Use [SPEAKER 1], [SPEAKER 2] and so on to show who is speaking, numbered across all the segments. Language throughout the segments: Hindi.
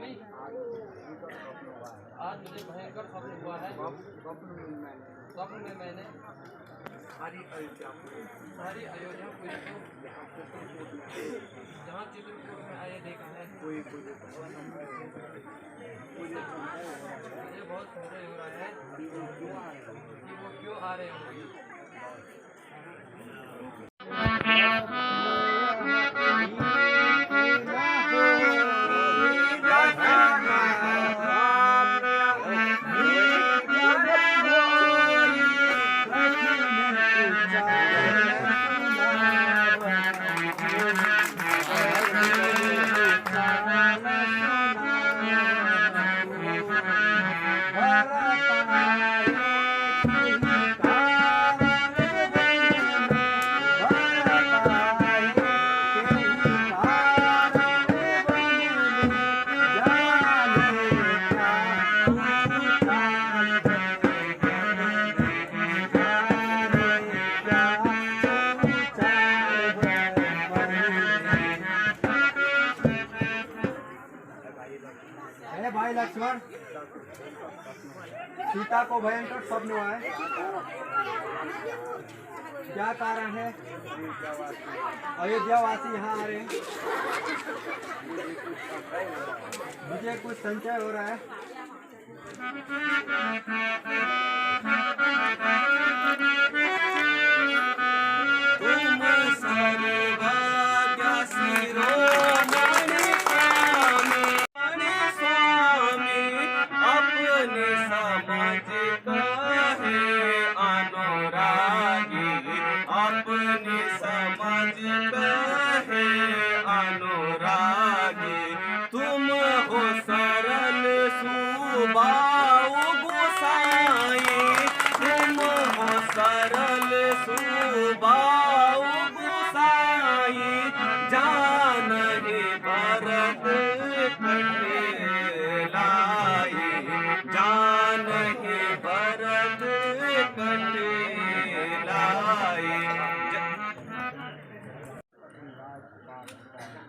[SPEAKER 1] स्वामी, आज मुझे भयंकर स्वप्न हुआ है। स्वप्न में मैंने सारी अयोध्यापुरी को जहाँ चित्रकूट में आए देखा है। मुझे बहुत संदेह हो रहा है कि वो क्यों आ रहे होंगे।
[SPEAKER 2] भाई लक्ष्मण, सीता को भयंकर स्वप्न हुआ है। क्या कारण है? अयोध्यावासी यहाँ आ रहे हैं। मुझे कुछ संशय हो रहा है।
[SPEAKER 3] तुम हो सरल सुबाऊ गोसाई, तुम हो सरल सुबाऊ गोसाई, जानहि भरत कटलाई, जानहि भरत कटलाई।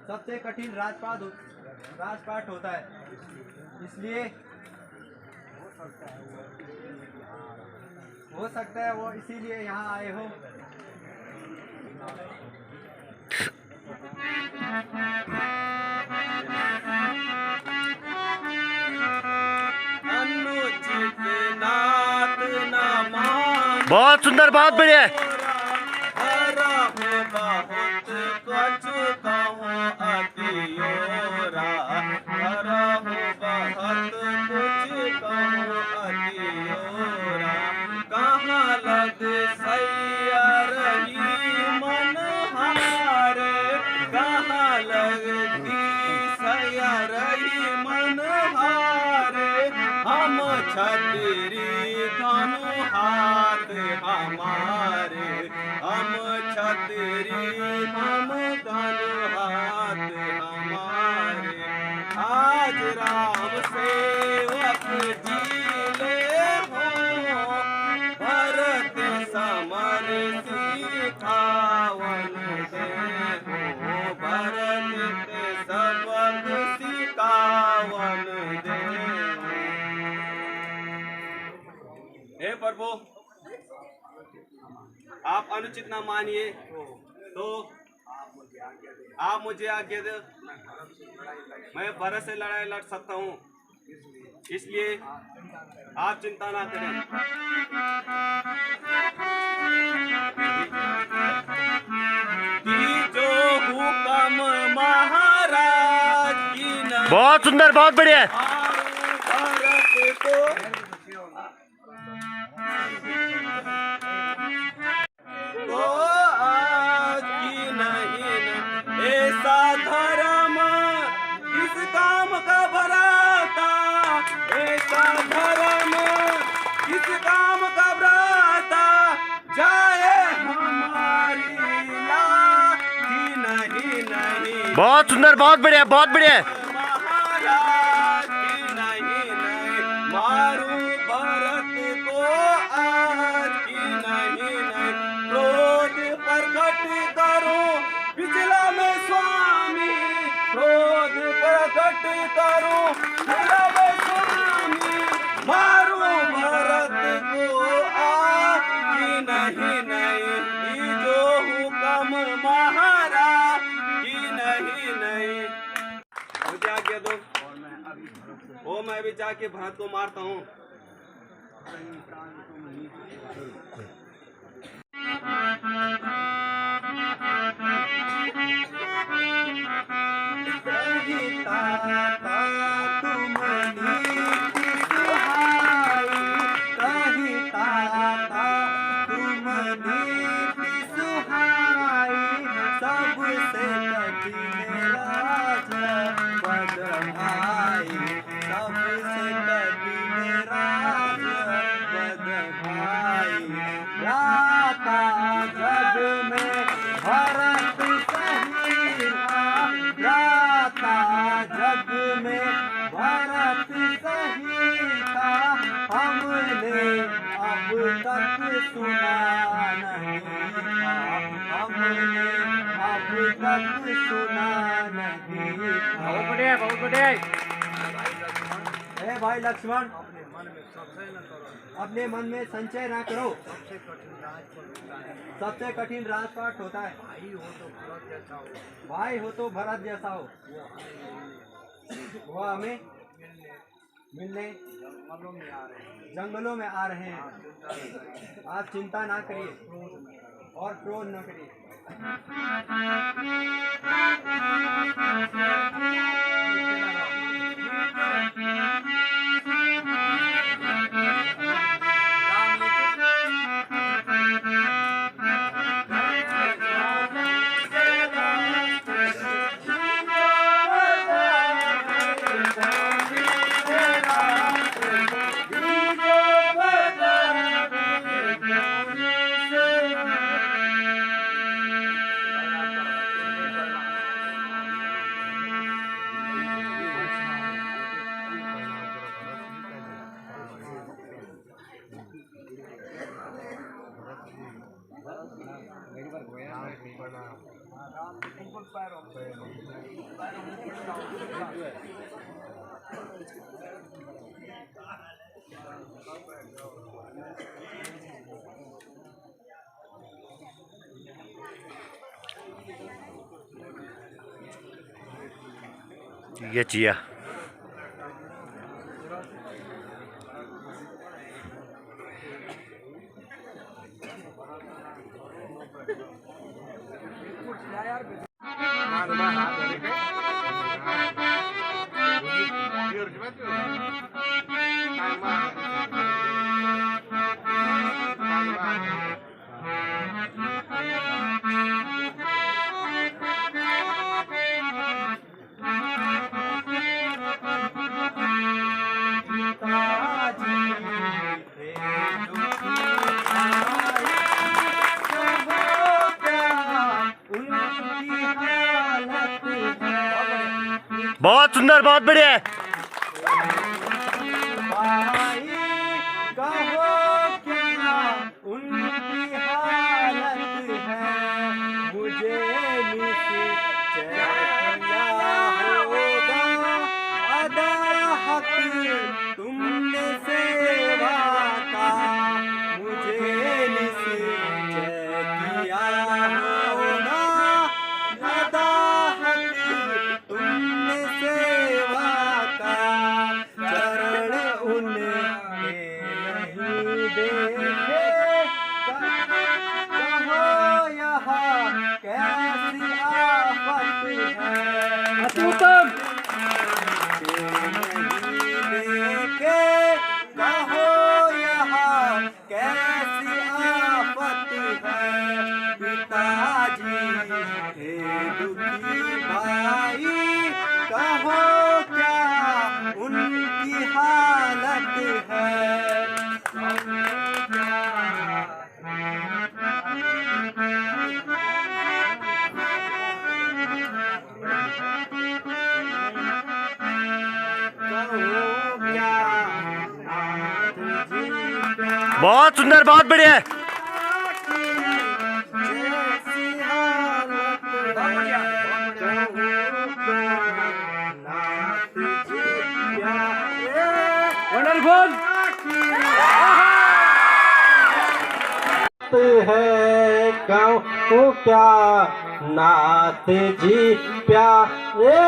[SPEAKER 2] सबसे कठिन राजपाट होता है, इसलिए हो सकता है वो इसीलिए यहाँ आए हो।
[SPEAKER 4] बहुत सुंदर, बहुत बढ़िया।
[SPEAKER 3] छतरी धनु हाथ हमारे, हम छतरी हम धनु हाथ हमारे। आज राम सेवक जीले हो, भरत समर सिखावन दे हो, भरत सबक सिखावन दे। हे प्रभु, आप अनुचित न मानिए, तो आप मुझे आज्ञा दे। मैं भरत से लड़ाई लड़ सकता हूँ, इसलिए आप चिंता ना करें। जो हुक्म महाराज की न,
[SPEAKER 4] बहुत सुंदर, बहुत बढ़िया।
[SPEAKER 3] तो आज की नहीं ऐसा धर्म इस काम का भराता, ऐसा धर्म इस काम का भराता, जाए हमारी लाठी नहीं नहीं।
[SPEAKER 4] बहुत सुंदर, बहुत बढ़िया, बहुत बढ़िया।
[SPEAKER 3] महाराज की नहीं नहीं, मारू भरत को आज की नहीं नहीं। क्रोध प्रकट करो पिछला में स्वामी, क्रोध प्रकट करो आज्ञा दो ओ मैं भी जाके भरत को मारता हूँ।
[SPEAKER 1] बहुत बढ़िया।
[SPEAKER 2] भाई लक्ष्मण, अपने मन में संचय ना करो। सबसे कठिन राजपाट होता है। भाई हो तो भरत जैसा हो। वो हमें मिलने जंगलों में आ रहे हैं। आप चिंता ना करिए और क्रोध न करिए।
[SPEAKER 4] ये चिया बहुत सुंदर, बहुत बढ़िया है।
[SPEAKER 2] तुमने सेवा का मुझे निश्चय किया होगा। तुमने सेवा का चरण उनके नहीं देखे। कहो यहाँ कैसी आफत है।
[SPEAKER 1] अत्युत्तम।
[SPEAKER 2] कहो यहाँ कैसी आफत है। पिताजी हे दुखी भाई, कहो क्या उनकी हालत है।
[SPEAKER 4] बहुत सुंदर, बहुत बढ़िया है।
[SPEAKER 1] वंडरफुल
[SPEAKER 2] है गाँव को क्या
[SPEAKER 5] नाथ जी प्यारे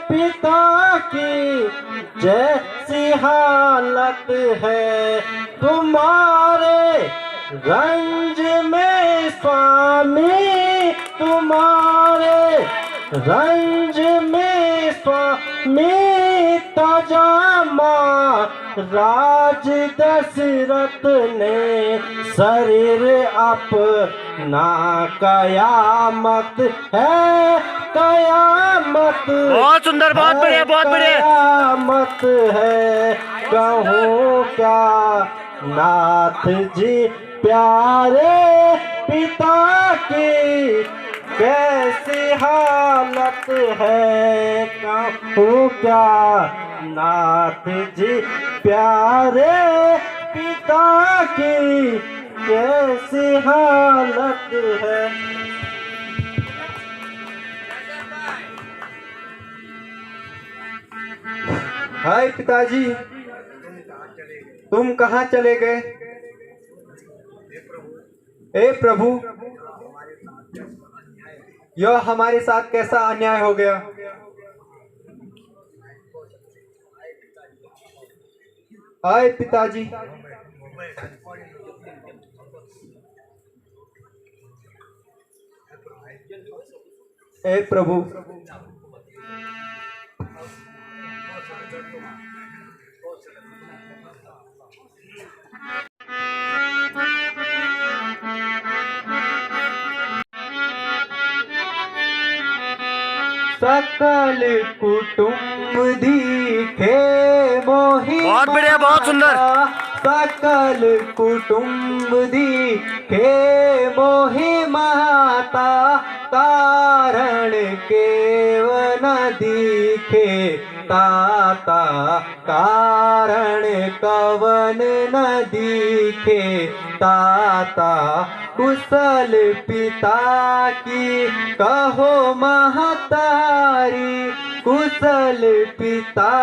[SPEAKER 5] पिता की जैसी हालत है तुम्हारे रंज में स्वामी, तुम्हारे रंज में स्वामी तजामा राज दशरथ ने शरीर अपना कयामत है, कयामत
[SPEAKER 4] बहुत सुंदर, बहुत बढ़िया, बहुत बढ़िया।
[SPEAKER 5] कयामत है कहूँ क्या नाथ जी प्यारे पिता की कैसी हालत है कहूँ क्या नाथ जी प्यारे पिता की कैसी हालत है।
[SPEAKER 2] हाय पिताजी, तुम कहाँ चले गए? हे प्रभु, यह हमारे साथ कैसा अन्याय हो गया? हाय पिताजी, हे प्रभु, सकल कुटुंब दिखे मोहि
[SPEAKER 4] बहुत बढ़िया, बहुत सुंदर।
[SPEAKER 2] सकल कुटुंब दिखे मोहि माता कारण केव न दिखे ताता कारण कवन न दिखे ताता कुशल पिता की कहो महतारी कुशल पिता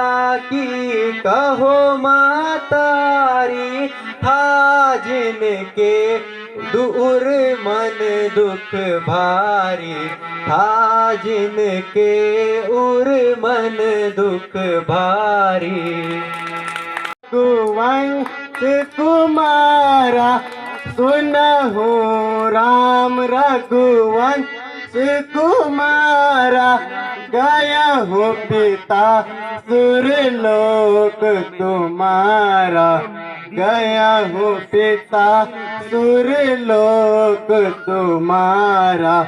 [SPEAKER 2] की कहो महतारी था जिनके दूर मन दुख भारी था जिनके उर मन दुख भारी
[SPEAKER 5] कुवंश कुमारा सुनहु राम रघुवंश कुमारा गया हो पिता सुरलोक तुम्हारा गया हो पिता सुरलोक तुम्हारा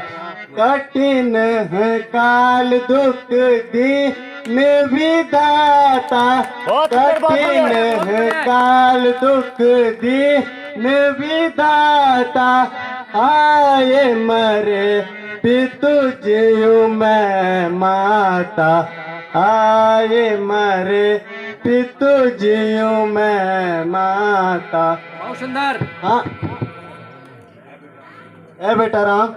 [SPEAKER 5] कठिन है काल दुख दीन विधाता कठिन है काल दुख दीन विधाता आए मरे पितु जियु मैं माता आए मरे पितु जियु मैं माता।
[SPEAKER 1] बहुत सुंदर।
[SPEAKER 5] हाँ ए बेटा राम,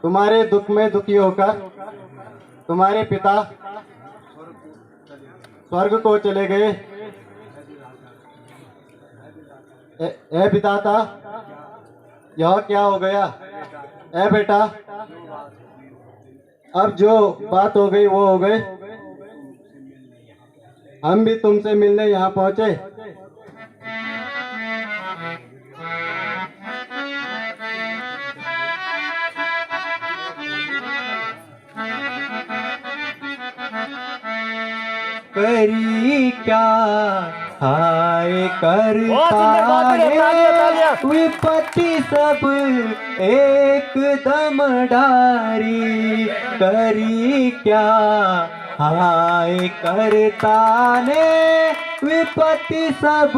[SPEAKER 5] तुम्हारे दुख में दुखी होकर तुम्हारे पिता स्वर्ग को चले गए। ए पिताता, यह क्या हो गया? ए बेटा, अब जो बात हो गई वो हो गई। हम भी तुमसे मिलने यहाँ पहुंचे।
[SPEAKER 2] करी क्या हाय करता विपत्ति सब एकदम डारी करी क्या हाय करता ने विपत्ति सब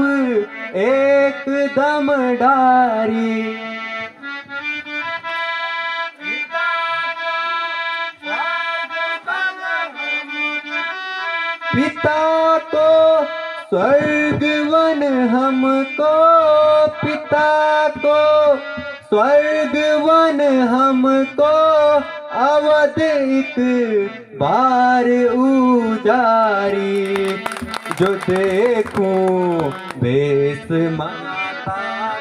[SPEAKER 2] एकदम डारी पिता को स्वर्गवन हमको पिता को स्वर्गवन हमको अवध एक बार उजारी जो देखूं बेस माता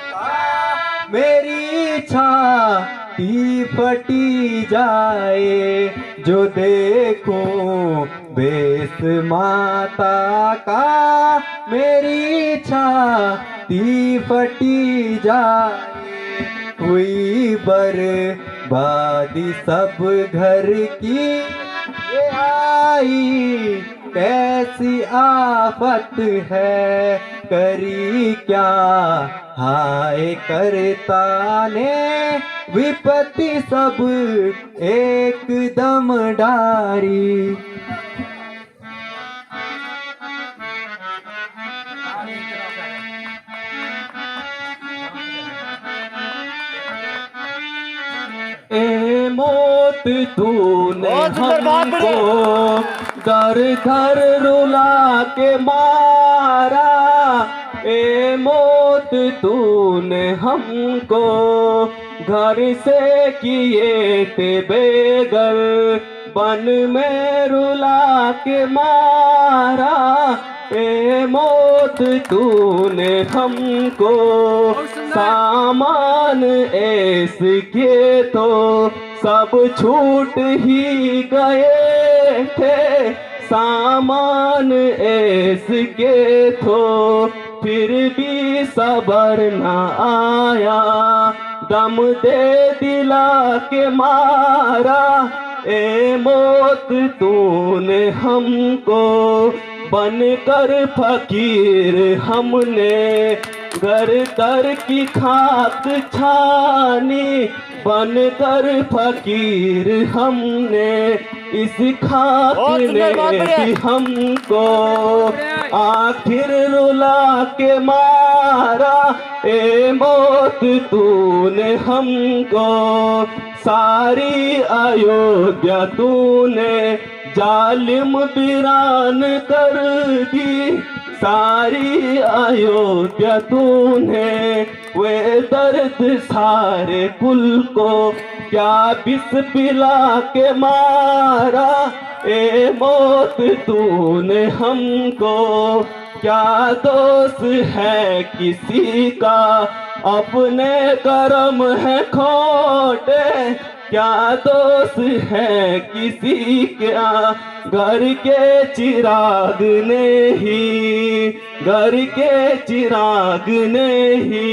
[SPEAKER 2] का मेरी छाती फटी जाए, जो देखूं बेस माता का, मेरी छाती फटी जाए। हुई बर्बादी सब घर की, ये आई कैसी आफत है, करी क्या हाय करता ने, विपत्ति सब एकदम डारी। ए मौत तूने
[SPEAKER 4] बहुत सुंदर, बहुत
[SPEAKER 2] हमको दर दर रुला के मारा, ए मौत तूने हमको घर से किए थे बेघर, बन में रुला के मारा, ए मौत तूने हमको सामान ऐसे के तो सब छूट ही गए थे, सामान ऐसे के तो फिर भी सबर न आया, दम दे दिला के मारा, ए मौत तूने हमको बनकर फकीर हमने घर दर की खाक छानी, बनकर फकीर हमने इस खाक ने भी हमको आखिर रुला के मारा, ए मौत तूने हमको सारी अयोध्या तूने जालिम वीरान कर दी, सारी अयोध्या तूने वे दर्द सारे कुल को क्या विष पिला के मारा, ए मौत तूने हमको क्या दोष है किसी का, अपने कर्म है खोटे, क्या दोष है किसी का, घर के चिराग ने ही, घर के चिराग ने ही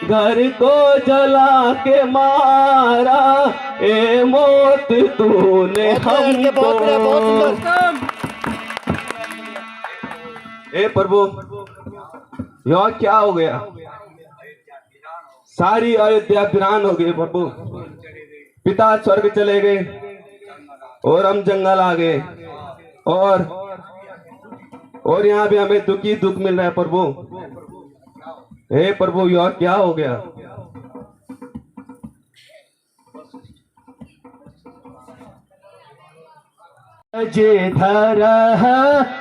[SPEAKER 2] घर को जला के मारा, ए मौत तूने हमको। ए प्रभु यह क्या हो गया, सारी अयोध्या वीरान हो गई प्रभु, पिता स्वर्ग चले गए और हम जंगल आ गए, और यहाँ भी हमें दुख मिल रहा है प्रभु। हे प्रभु यह क्या हो गया। जिधर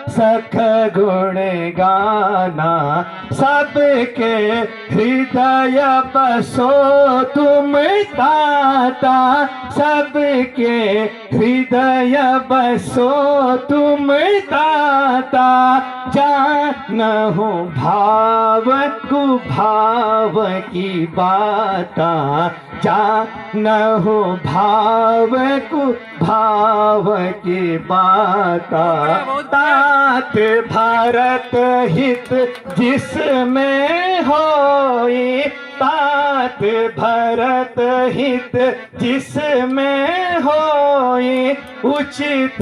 [SPEAKER 2] सख गुण गाना, सबके हृदय बसो तुम दाता, सबके हृदय बसो तुम दाता, जानहु भाव कुभाव की बाता, जानहु भाव कुभाव की बाता, तात भारत हित जिसमें होई, तात भरत हित जिसमें होई, उचित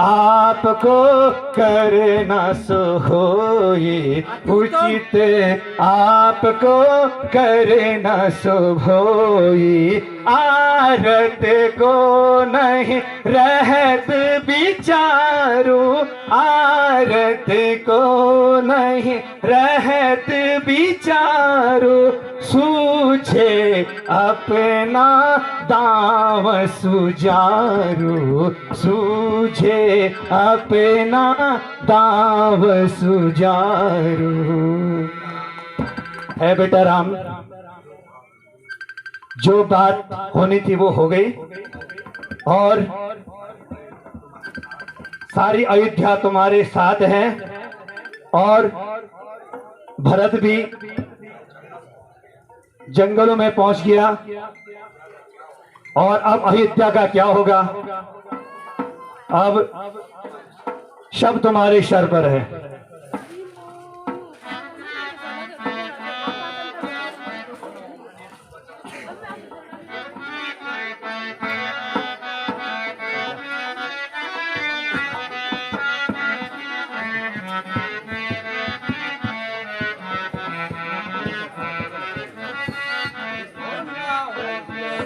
[SPEAKER 2] आपको करना सो होई, उचित आपको करना सो होई, आरत को नहीं रहत विचारू, आरत को नहीं रहत विचारू, सूझे अपना दाव सुजारू, सूझे अपना दाव सुजारू। है बेटा राम, जो बात होनी थी वो हो गई, और सारी अयोध्या तुम्हारे साथ है, और भरत भी
[SPEAKER 6] जंगलों में पहुंच गया। और अब अयोध्या का क्या होगा? अब शब्द तुम्हारे सर पर है।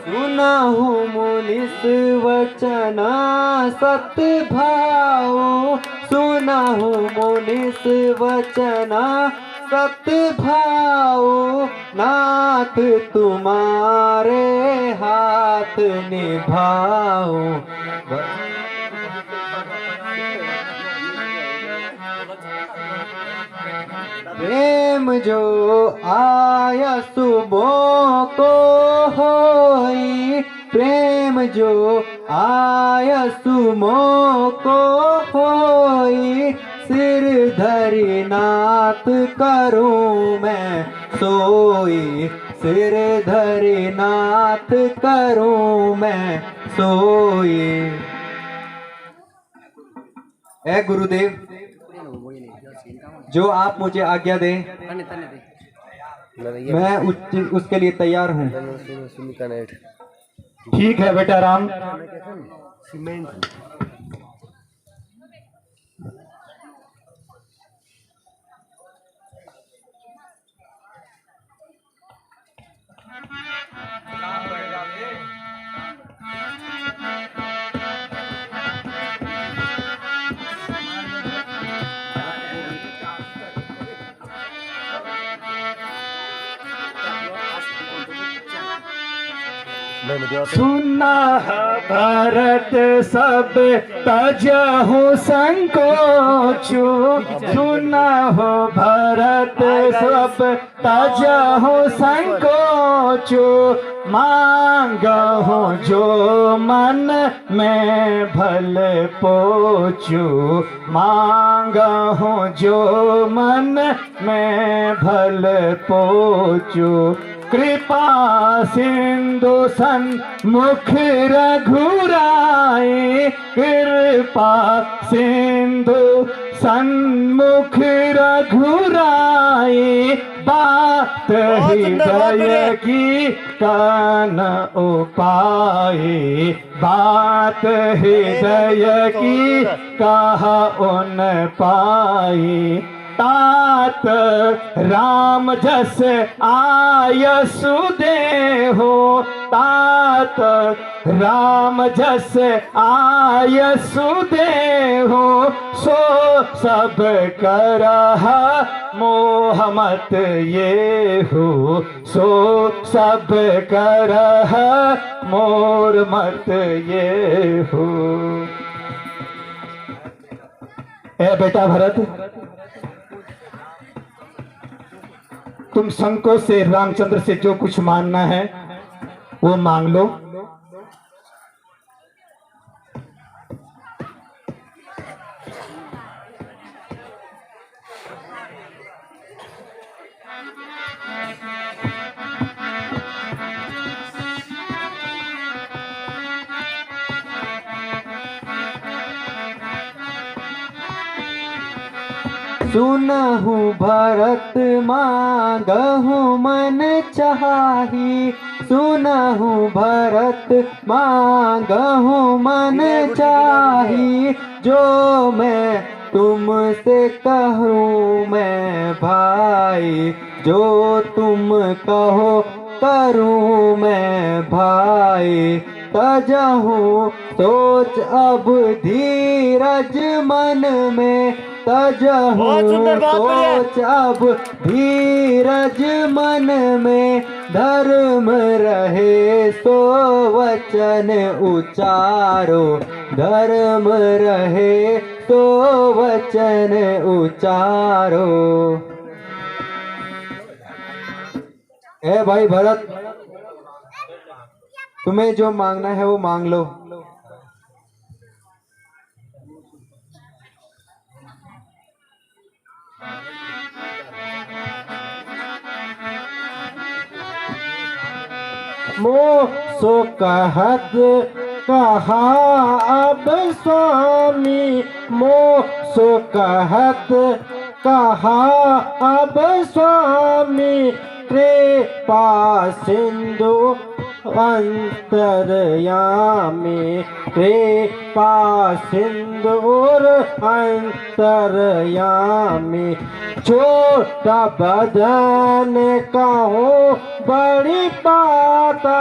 [SPEAKER 2] सुना हूँ मुनिस वचना सत्भाव, सुना हूँ मुनिस वचना सत्भाव, नाथ तुम्हारे हाथ निभाओ। प्रेम जो आया सुबह को होई, प्रेम जो आया सुबह को होई, सिर धरी नाथ करूं मैं सोई, सिर धरी नाथ करूं मैं सोई। ऐ गुरुदेव, जो आप मुझे आज्ञा दें मैं उसके लिए तैयार हूँ।
[SPEAKER 6] ठीक है बेटा राम। सुना भरत सब तजहु संकोचु, सुना हो भरत सब तजहु संकोचु, मांगहु जो मन में भल पोचू, मांगहु जो मन में भल पोचू। कृपा सिंधु सन्मुख रघुराई, कृपा सिंधु सन्मुख रघुराई, बात हृदय की कान उपाई, बात हृदय की कहा उन पाई। तात राम जस आयसु देहो, तात राम जस आयसु देहो, सो सब करह मोह मत ये हो, सो सब करह मोर मत ये हो। ए बेटा भरत, तुम संकोच से रामचंद्र से जो कुछ मांगना है वो मांग लो।
[SPEAKER 2] सुनहु भरत मांगहु मन चाही, सुनहु भरत मांगहु मन चाही, जो मैं तुमसे कहूँ मैं भाई, जो तुम कहो करूँ मैं भाई। तजहु सोच अब धीरज मन में, तजहु सोच अब धीरज मन में, धर्म रहे सो वचन उचारो, धर्म रहे सो वचन उचारो। ए भाई भरत, तुम्हें जो मांगना है वो मांग लो।
[SPEAKER 5] मोह सो कहत कहा अब स्वामी, मोह सो कहत कहा अब स्वामी, कृपा सिंधु अंतर्यामी, कृपा सिंधु अंतर्यामी। छोटा बदन कहूँ बड़ी बाता,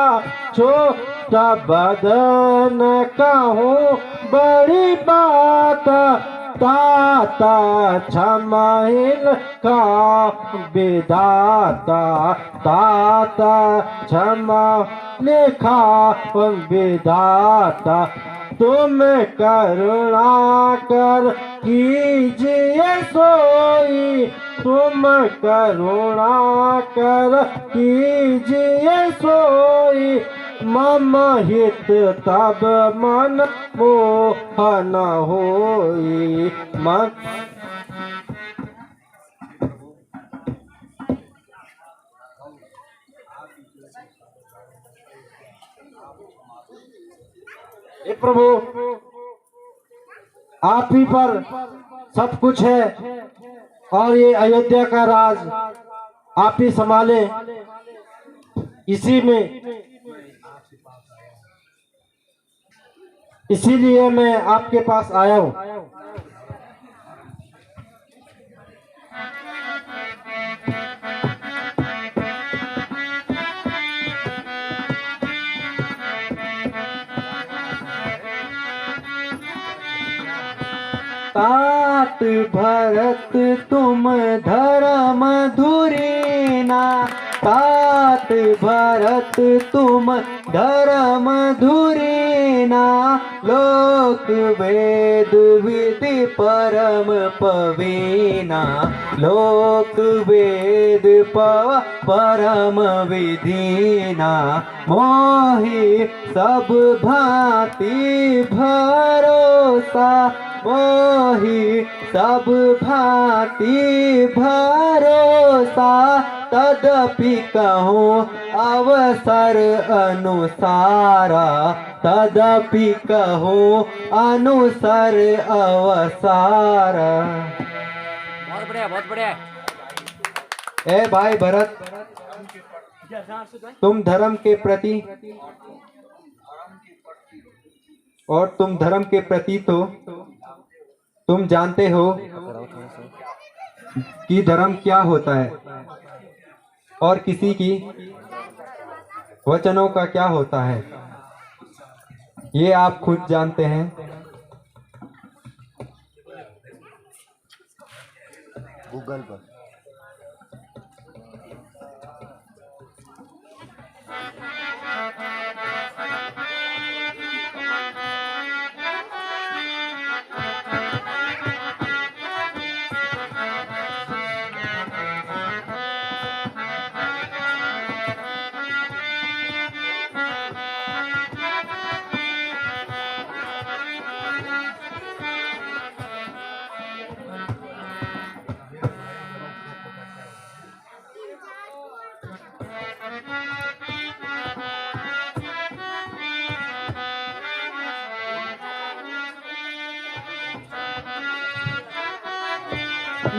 [SPEAKER 5] छोटा बदन कहूँ बड़ी बाता, ताता क्षमाहिल का विधाता, ताता क्षमा लिखा विधाता। तुम करुणा कर कीजिए सोई, तुम करुणा कर कीजिए सोई, मम हित तब मन मोहन होई। मन हे प्रभु, आप ही पर सब कुछ है और ये अयोध्या का राज आप ही संभाले, इसीलिए मैं आपके पास आया हूँ। तात भरत तुम धर्म धुरीना, तात भरत तुम धर्म धुरीना, लोक वेद विधि परम पवीना, लोक वेद परम विधीना, मोहि सब भांति भरोसा, मोहि सब भांति भरोसा, तदपि कहूँ अवसर अनुसारा, तदपि कहूँ अनुसार अवसारा।
[SPEAKER 1] बहुत बढ़िया, बहुत बढ़िया।
[SPEAKER 2] ए भाई भरत, तुम धर्म के प्रति और तुम धर्म के प्रति तो तुम जानते हो कि धर्म क्या होता है और किसी की वचनों का क्या होता है, ये आप खुद जानते हैं।
[SPEAKER 5] गूगल पर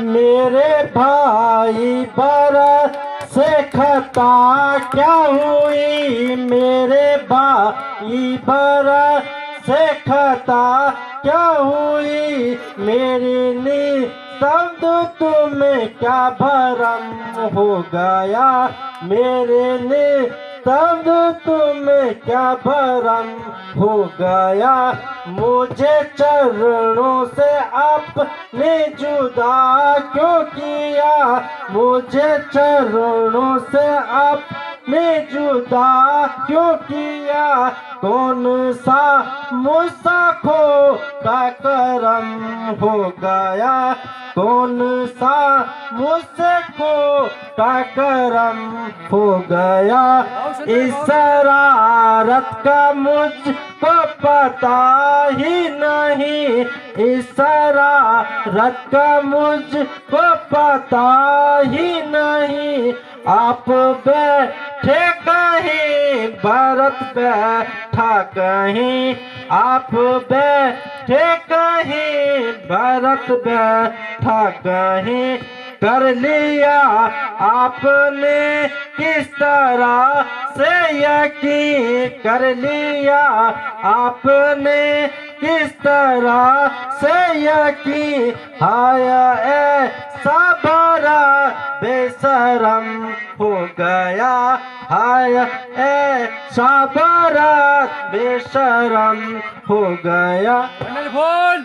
[SPEAKER 5] मेरे भाई भरत से खता क्या हुई, मेरे भाई भरत से खता क्या हुई, मेरे निःशब्द तुम्हें क्या भरम हो गया, मेरे निःशब्द तुम्हें क्या भरम हो गया, मुझे चरणों से आपने जुदा क्यों किया, मुझे चरणों से आपने जुदा क्यों किया, कौन सा मुझसा खोटा करम हो गया, कौन सा मुझसे खोटा करम हो गया, इस शरारत का मुझको पता ही नहीं, इस शरारत का मुझको पता ही नहीं, आप बैठे कहीं भरत बैठा कहीं आप बैठे कहीं भरत बैठा कहीं कर लिया आपने किस तरह से यकीन कर लिया आपने किस तरह से यकीन आया ऐसा भरा बेशरम हो गया आया ऐसा भरा बेशरम हो गया।
[SPEAKER 1] बोल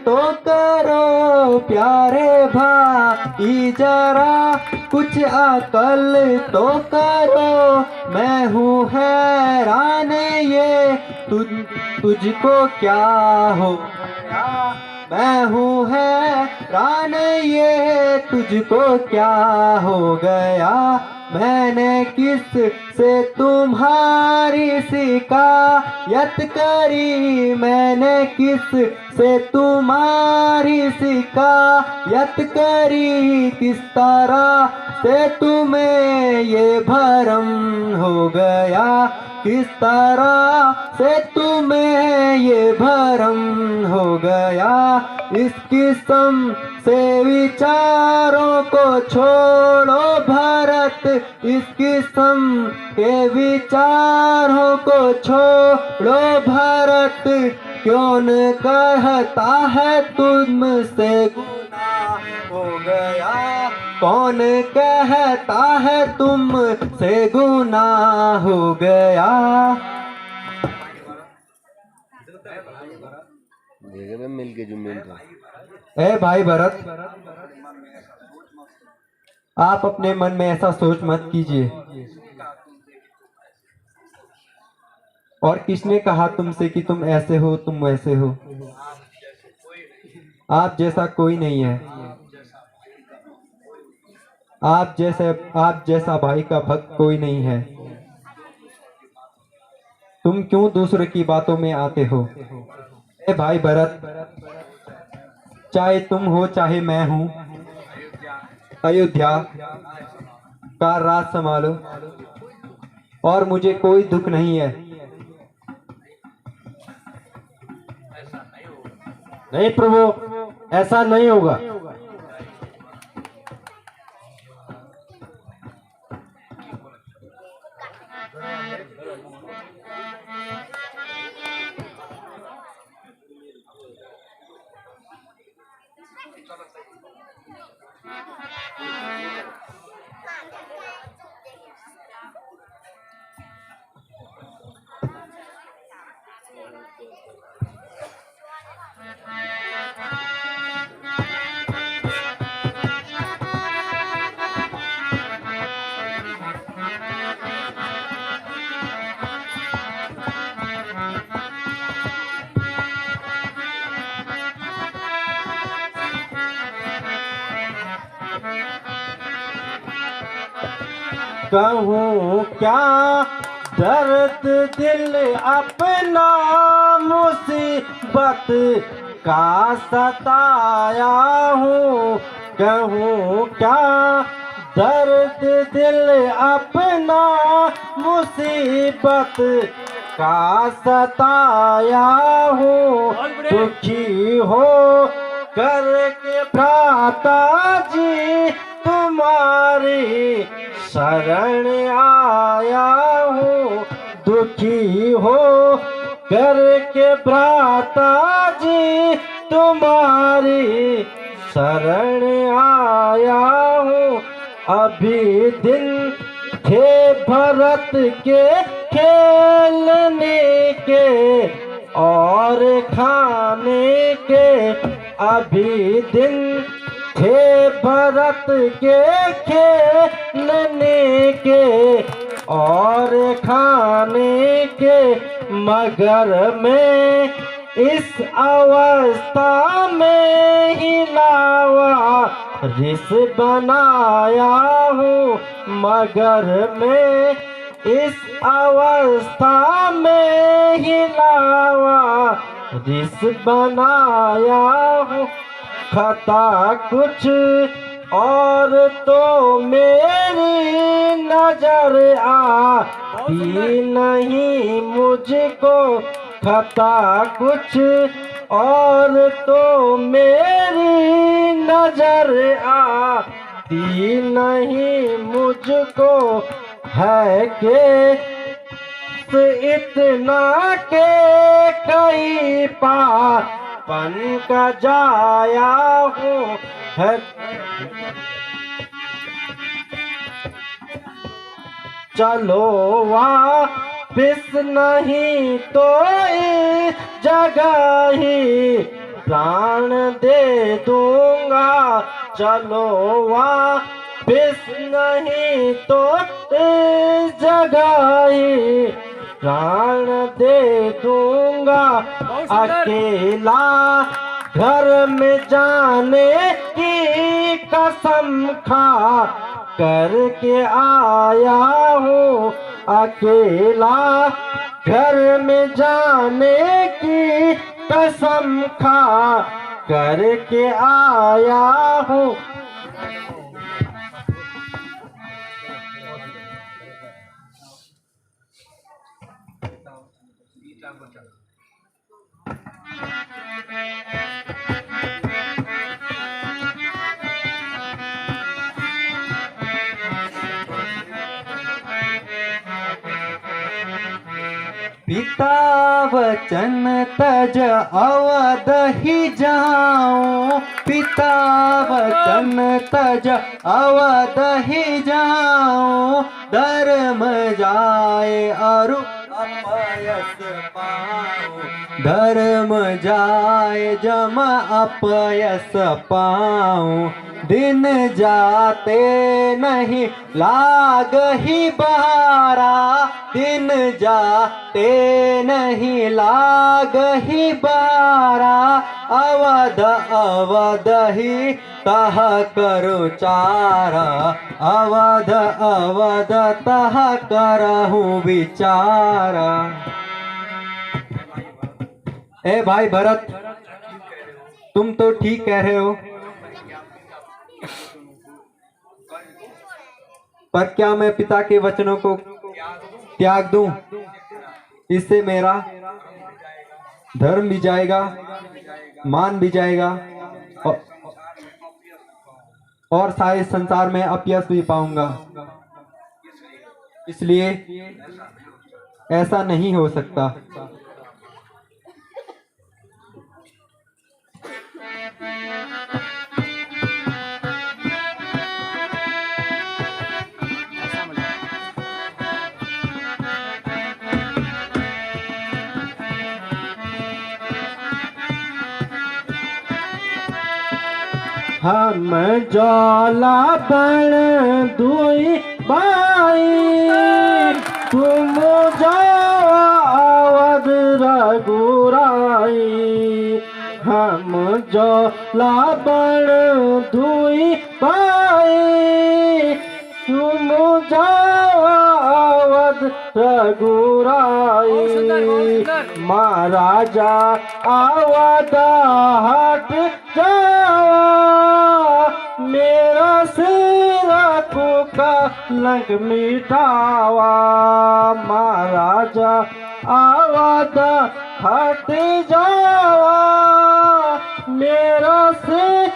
[SPEAKER 2] तो करो प्यारे भाई जरा कुछ अकल तो करो मैं हूँ हैरान ये तुझको क्या हो गया मैं हूँ हैरान ये तुझको क्या हो गया मैंने किस से तुम्हारी शिकायत करी मैंने किस से तुम्हारी शिकायत करी किस तरह से तुम्हें ये भरम हो गया किस तरह से तुम्हें ये भरम हो गया इस किस्म से विचारों को छोड़ो भरत इस किस्म के विचारों को छोड़ो भरत क्यों न कहता है तुमसे गुनाह हो गया कौन कहता है तुमसे गुनाह हो गया।
[SPEAKER 4] मिल के जो मिल
[SPEAKER 2] ए भाई भरत आप अपने मन में ऐसा सोच मत कीजिए और किसने कहा तुमसे कि तुम ऐसे हो तुम वैसे हो आप जैसा कोई नहीं है आप जैसा भाई का भक्त कोई नहीं है तुम क्यों दूसरे की बातों में आते हो। ए भाई भरत चाहे तुम हो चाहे मैं हूं अयोध्या का राज संभालो और मुझे कोई दुख नहीं है।
[SPEAKER 5] नहीं प्रभु ऐसा नहीं होगा। कहूँ क्या दर्द दिल अपना मुसीबत का सताया हूँ कहूँ क्या दर्द दिल अपना मुसीबत का सताया हूँ दुखी हो करके भ्राता जी तुम्हारी शरण आया हूँ दुखी हो करके भ्राता जी तुम्हारी शरण आया हूँ। अभी दिन थे भरत के खेलने के और खाने के अभी दिन थे भरत के खेलने के और खाने के मगर मैं इस अवस्था में हिलावा रिस बनाया हूँ, मगर मैं इस अवस्था में हिलावा रिस बनाया हूँ। खता कुछ और तो मेरी नजर आती नहीं मुझको, खता कुछ और तो मेरी नजर आती नहीं मुझको, है के इतना के कई पापन का जाया हूँ, है चलो वापिस नहीं तो इस जगह ही प्राण दे दूंगा, चलो वापिस नहीं तो इस जगह ही प्राण दे दूंगा। अकेला घर में जाने की कसम खा करके आया हूँ, अकेला घर में जाने की कसम खा करके आया हूँ।
[SPEAKER 2] पिता वचन तज अवध ही जाऊं, पिता वचन तज अवध ही जाऊं, धर्म जाए अरु अपयस पाऊं, धर्म जाए जम अपयस पाऊं, दिन जाते नहीं लाग ही बहारा, दिन जाते नहीं लाग ही बहारा, अवध अवध ही तह करो चारा, अवध अवध तह करहूँ विचारा। ए भाई भरत, तुम तो ठीक कह रहे हो, पर क्या मैं पिता के वचनों को त्याग दूं? इससे मेरा धर्म भी जाएगा, मान भी जाएगा और सारे संसार में अपयश भी पाऊंगा। इसलिए ऐसा नहीं हो सकता।
[SPEAKER 5] हम ज्वाला बन दुई भाई, तुम जाओ अवध रघुराई, हम ज्वाला बन दुई भाई, तुम जाओ अवध रघुराई, महाराजा अवध हट जावा, मेरा सिर का लंक मिटावा, महाराजा अवध हट जावा, मेरा सिर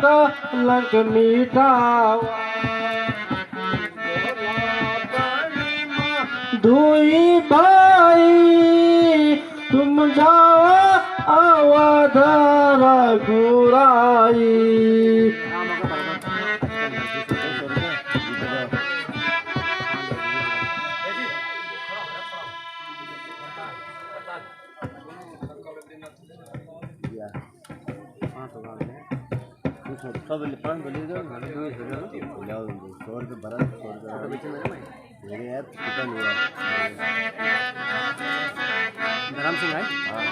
[SPEAKER 5] का लंक मिटावा। दुई भाई तुम जाओ अवध रघुराई,
[SPEAKER 4] सब 5 बोलिएगा, 2 100 रुपये भरा, 100 रुपये मेरे यार पता नहीं यार।
[SPEAKER 3] धर्म सिंह है।
[SPEAKER 4] हाँ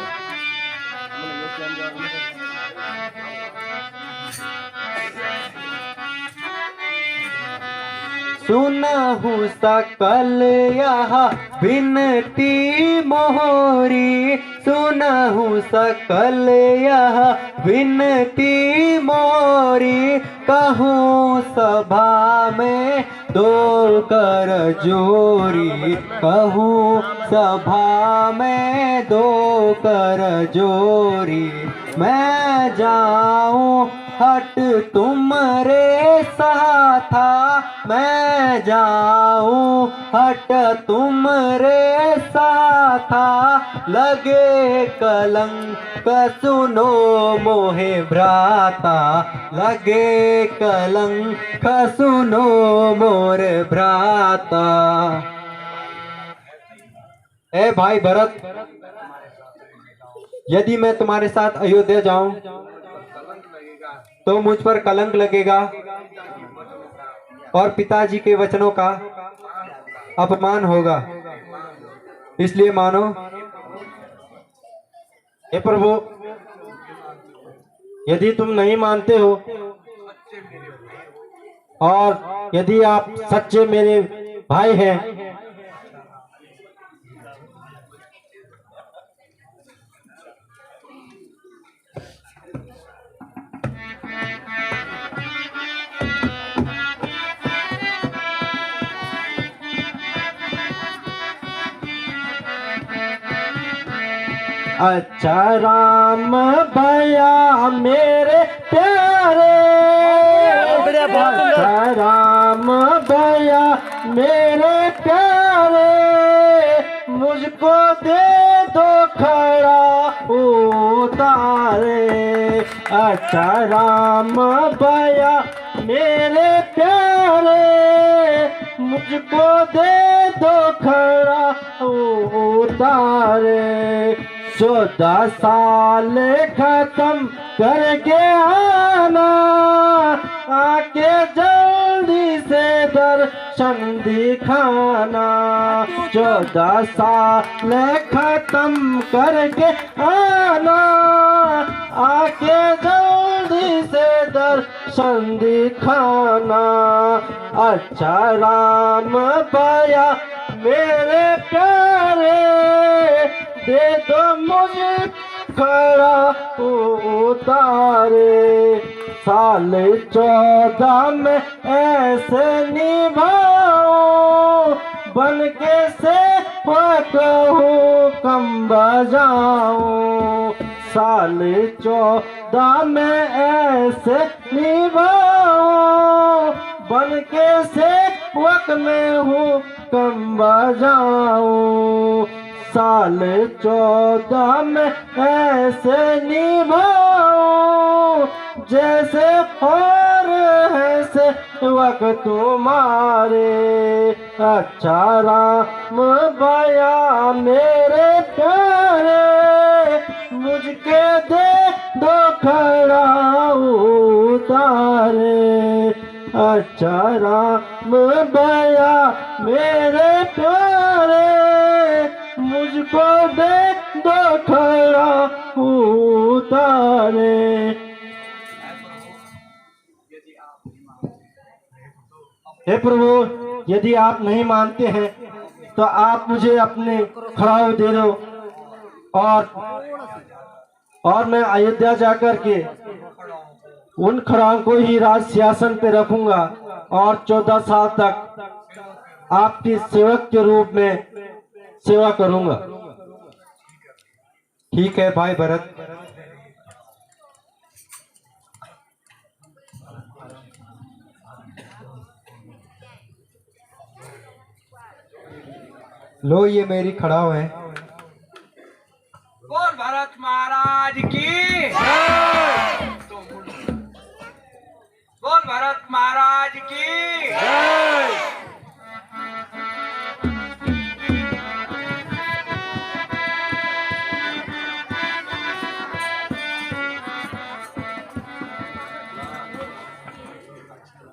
[SPEAKER 2] सुनहु सकल यह विनती मोरी, सुनहु सकल यह विनती मोरी, कहूँ सभा में दो कर जोरी, कहूँ सभा में दो कर जोरी, मैं जाऊँ हट तुमरे साथा, मैं जाऊँ हट तुमरे साथा, लगे कलंक सुनो मोहे भ्राता, लगे कलंक सुनो मोर भ्राता। ए भाई भरत, यदि मैं तुम्हारे साथ अयोध्या जाऊं तो मुझ पर कलंक लगेगा और पिताजी के वचनों का अपमान होगा, इसलिए मानो।
[SPEAKER 5] हे प्रभु, यदि तुम नहीं मानते हो और यदि आप सच्चे मेरे भाई हैं, अच्छा राम भैया मेरे प्यारे, अच्छा राम भैया मेरे प्यारे, मुझको दे दो खड़ा उतारे। अच्छा राम भैया मेरे प्यारे, मुझको दे दो खड़ा उतारे। 14 साल खत्म करके आना, आके जल्दी से दर्शन दिखाना। 14 साल खत्म करके आना, आके जल्दी से दर्शन दिखाना। अच्छा राम भैया मेरे प्यारे, दे दो मुझे खड़ा उतारे। साल 14 में ऐसे निभाओ, बन के से हुकम बजाऊं। साल 14 में ऐसे निभाओ, बन के से वक्त में हुकम बजाऊं। साल 14 में ऐसे निभाओ, जैसे और ऐसे वक्त तुम्हारे। अच्छा राम भैया मेरे प्यारे, मुझके दे दो खड़ा उतारे। अच्छा राम भैया मेरे प्यारे, मुझको दे दो खड़ा उतारे। हे प्रभु, यदि आप नहीं मानते हैं तो आप मुझे अपने खड़ाऊ दे दो, और मैं अयोध्या जाकर के उन खड़ाओं को ही राज सिंहासन पे रखूंगा और 14 साल तक आपके सेवक के रूप में सेवा करूंगा।
[SPEAKER 2] ठीक है भाई भरत। लो ये मेरी खड़ाऊ है।
[SPEAKER 1] बोल भरत महाराज की, बोल भरत महाराज की।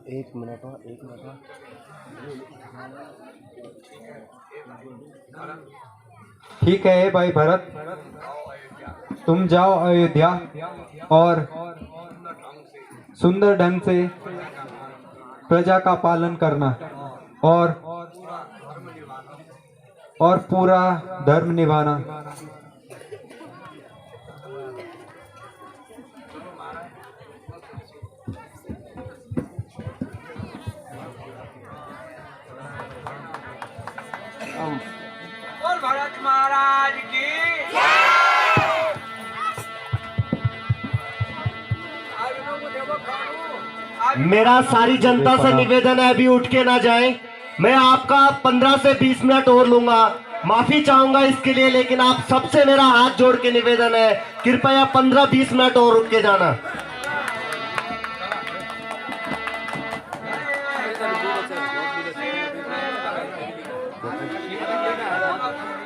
[SPEAKER 4] एक मिनट।
[SPEAKER 2] ठीक है भाई भरत, तुम जाओ अयोध्या और सुंदर ढंग से प्रजा का पालन करना और पूरा धर्म निभाना।
[SPEAKER 3] बोल भरत महाराज की
[SPEAKER 5] मेरा सारी जनता से निवेदन है, अभी उठ के ना जाएं। मैं आपका 15 से 20 मिनट और लूंगा, माफी चाहूंगा इसके लिए, लेकिन आप सबसे मेरा हाथ जोड़ के निवेदन है, कृपया 15-20 मिनट और रुक के जाना।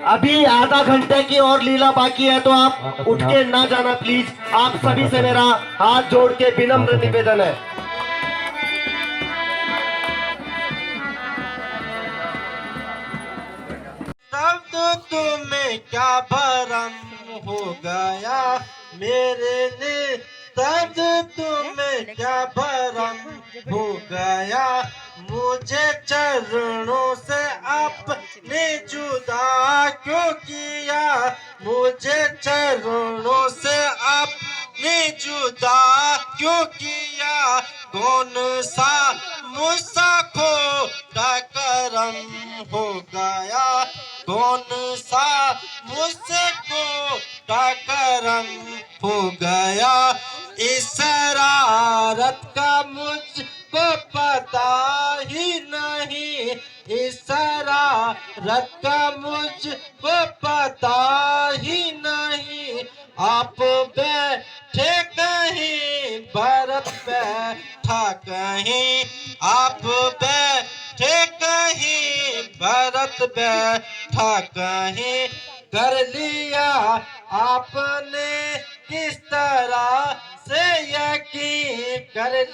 [SPEAKER 5] अभी आधा घंटे की और लीला बाकी है, तो आप उठ के ना जाना प्लीज। आप सभी से मेरा हाथ जोड़ के विनम्र निवेदन है। तब तुम्हें क्या भरम हो गया मेरे लिए, तब तुम्हें क्या भरम हो गया, मुझे चरणों से आपने जुदा क्यों किया, मुझे चरणों से आपने जुदा क्यों किया, कौन सा मुझसा खोटा करम हो गया, कौन सा मुझसे खोटा करम हो गया, इस शरारत का मुझको पता ही नहीं, इस शरारत का मुझको पता ही नहीं, आप बैठे कहीं भरत बैठा कहीं, आप बैठे कहीं भरत बैठा कहीं, कर लिया आपने किस तरह से यकीन कर लिया।